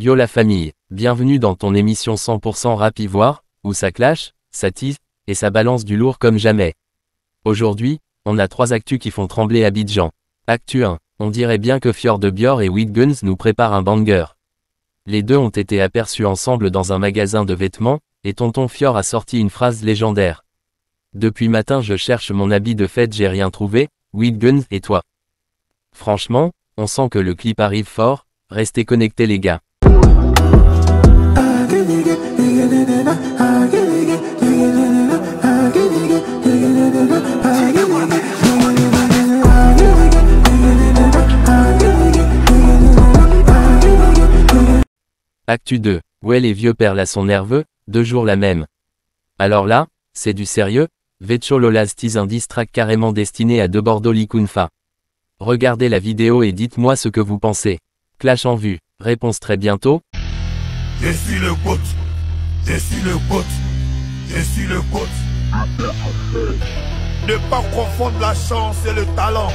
Yo la famille, bienvenue dans ton émission 100% rap ivoire, où ça clash, ça tease, et ça balance du lourd comme jamais. Aujourd'hui, on a 3 actus qui font trembler Abidjan. Actu 1, on dirait bien que Fjord de Bior et Weedguns nous préparent un banger. Les deux ont été aperçus ensemble dans un magasin de vêtements, et tonton Fjord a sorti une phrase légendaire. Depuis matin je cherche mon habit de fête, j'ai rien trouvé, Weedguns et toi. Franchement, on sent que le clip arrive fort, restez connectés les gars. Actu 2, ouais les vieux pères là sont nerveux, 2 jours la même. Alors là, c'est du sérieux, Vetcho Lolaz tease un diss track carrément destiné à De Bordeaux Likunfa. Regardez la vidéo et dites-moi ce que vous pensez. Clash en vue, réponse très bientôt. Je suis le GOAT, je suis le GOAT, je suis le GOAT. Ne pas confondre la chance et le talent,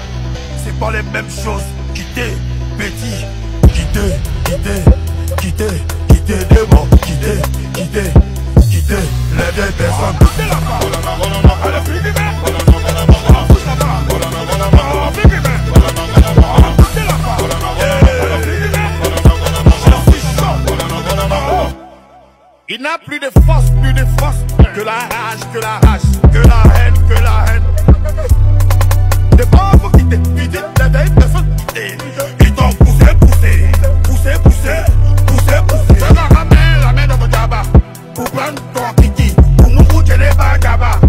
c'est pas les mêmes choses. Quittez, petit, quittez, démon, quittez, les vieilles personnes. Il n'a plus de force que la rage, que la haine. Ne pas vous quitter, les vieilles personnes quitter. Ils t'ont poussé. Ça va ramener la main dans ton jabba. Pour prendre ton kiki, pour nous bouger les bagabas.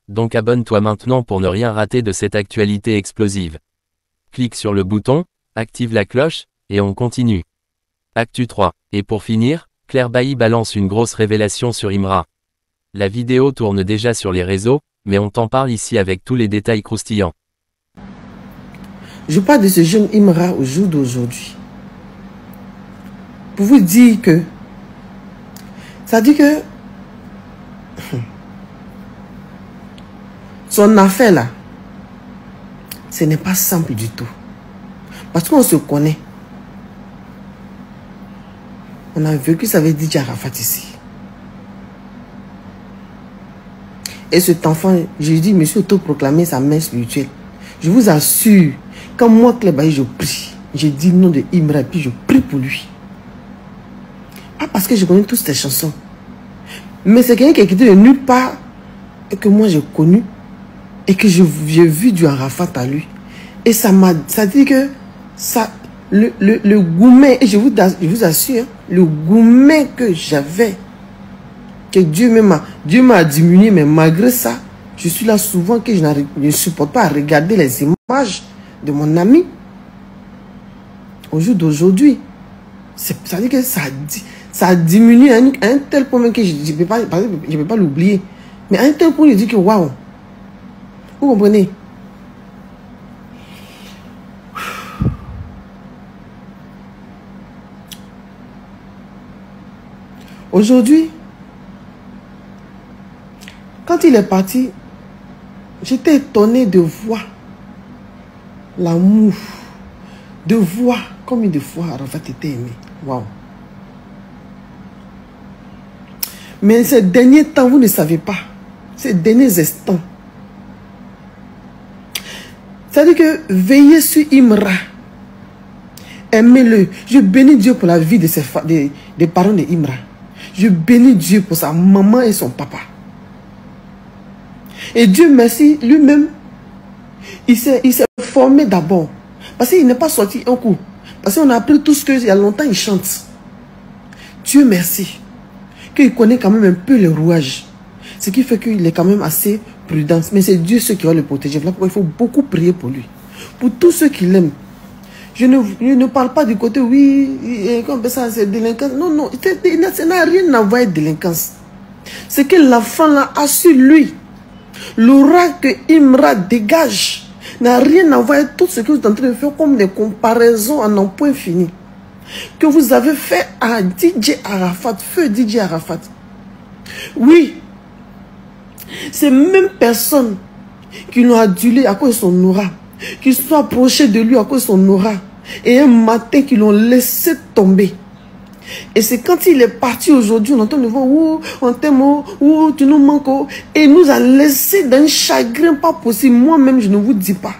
Donc abonne-toi maintenant pour ne rien rater de cette actualité explosive. Clique sur le bouton, active la cloche, et on continue. Actu 3. Et pour finir, Claire Bailly balance une grosse révélation sur Imra. La vidéo tourne déjà sur les réseaux, mais on t'en parle ici avec tous les détails croustillants. Je parle de ce jeune Imra au jour d'aujourd'hui. Pour vous dire que, ça dit que son affaire là, ce n'est pas simple du tout. Parce qu'on se connaît. On a vécu ça avec DJ Arafat ici. Et cet enfant, je lui dis, monsieur autoproclamé sa mère spirituelle. Je vous assure, quand moi, Claire Bailly, je prie, j'ai dit le nom de Imra, puis je prie pour lui. Pas parce que je connais toutes ces chansons. Mais c'est quelqu'un qui est quitté de nulle part, et que moi j'ai connu, et que j'ai vu du Arafat à lui. Et ça dit que ça, le gourmet, et je vous assure, le gourmet que j'avais, que Dieu m'a diminué, mais malgré ça, je suis là souvent que je ne supporte pas à regarder les images de mon ami. Au jour d'aujourd'hui, ça dit que ça a diminué à un tel point que je ne peux pas l'oublier. Mais à un tel point, je dis que waouh. Vous comprenez? Aujourd'hui, quand il est parti, j'étais étonné de voir l'amour, de voir combien de fois Arafat était aimé. Waouh. Mais ces derniers temps, vous ne savez pas. Ces derniers instants. C'est-à-dire que veillez sur Imra. Aimez-le. Je bénis Dieu pour la vie des parents de Imra. Je bénis Dieu pour sa maman et son papa. Et Dieu merci, lui-même, il s'est formé d'abord. Parce qu'il n'est pas sorti un coup. Parce qu'on a appris tout ce qu'il y a longtemps, il chante. Dieu merci. Qu'il connaît quand même un peu le rouage. Ce qui fait qu'il est quand même assez prudent. Mais c'est Dieu ceux qui va le protéger. Voilà pourquoi il faut beaucoup prier pour lui. Pour tous ceux qui l'aiment. Je ne parle pas du côté, oui, comme ça, c'est délinquance. Non, ça n'a rien à voir avec délinquance. C'est que l'enfant là a su lui. L'aura que Imra dégage n'a rien à voir avec tout ce que vous êtes en train de faire comme des comparaisons en un point fini. Que vous avez fait à DJ Arafat, feu DJ Arafat. Oui, ces mêmes personnes qui l'ont adulé à cause de son aura, qui se sont approchés de lui à cause de son aura. Et un matin, qu'ils l'ont laissé tomber. Et c'est quand il est parti aujourd'hui, on entend le voir, oh, on t'aime, oh, tu nous manques, oh. Et il nous a laissé d'un chagrin pas possible. Moi-même, je ne vous dis pas.